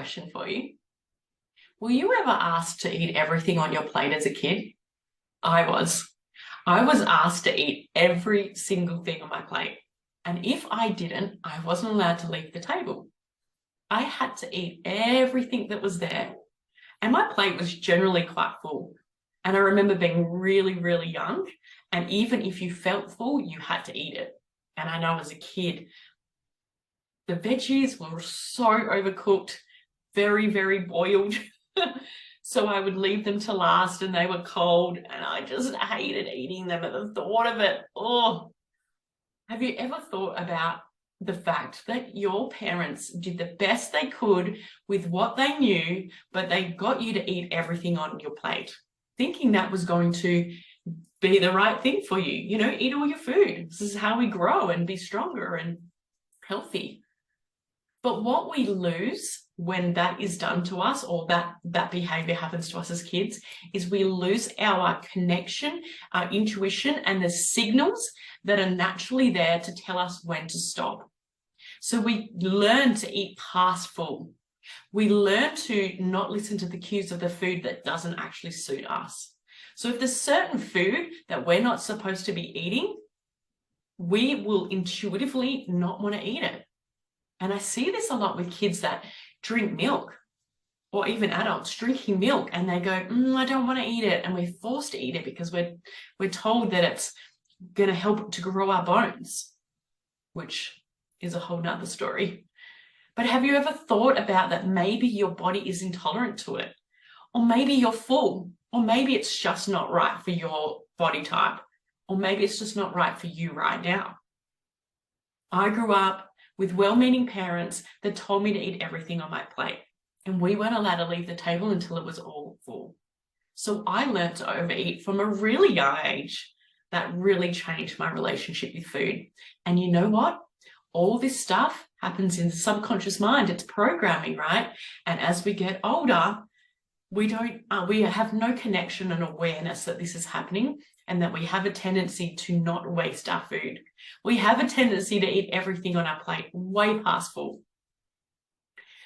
question for you. Were you ever asked to eat everything on your plate as a kid? I was. I was asked to eat every single thing on my plate. And if I didn't, I wasn't allowed to leave the table. I had to eat everything that was there. And my plate was generally quite full. And I remember being really, really young. And even if you felt full, you had to eat it. And I know as a kid, the veggies were so overcooked, very, very boiled. So I would leave them to last and they were cold and I just hated eating them at the thought of it. Oh, have you ever thought about the fact that your parents did the best they could with what they knew, but they got you to eat everything on your plate, thinking that was going to be the right thing for you? You know, eat all your food. This is how we grow and be stronger and healthy. But what we lose when that is done to us, or that behavior happens to us as kids, is we lose our connection, our intuition, and the signals that are naturally there to tell us when to stop. So we learn to eat past full. We learn to not listen to the cues of the food that doesn't actually suit us. So if there's certain food that we're not supposed to be eating, we will intuitively not want to eat it. And I see this a lot with kids that drink milk, or even adults drinking milk, and they go, I don't want to eat it. And we're forced to eat it because we're told that it's going to help to grow our bones, which is a whole nother story. But have you ever thought about that maybe your body is intolerant to it? Or maybe you're full, or maybe it's just not right for your body type, or maybe it's just not right for you right now. I grew up with well-meaning parents that told me to eat everything on my plate, and we weren't allowed to leave the table until it was all full. So I learned to overeat from a really young age. That really changed my relationship with food. And you know what? All this stuff happens in the subconscious mind. It's programming, right? And as we get older, we have no connection and awareness that this is happening, and that we have a tendency to not waste our food. We have a tendency to eat everything on our plate way past full.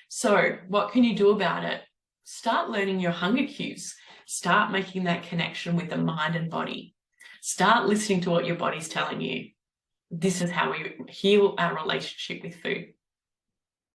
So what can you do about it? Start learning your hunger cues. Start making that connection with the mind and body. Start listening to what your body's telling you. This is how we heal our relationship with food.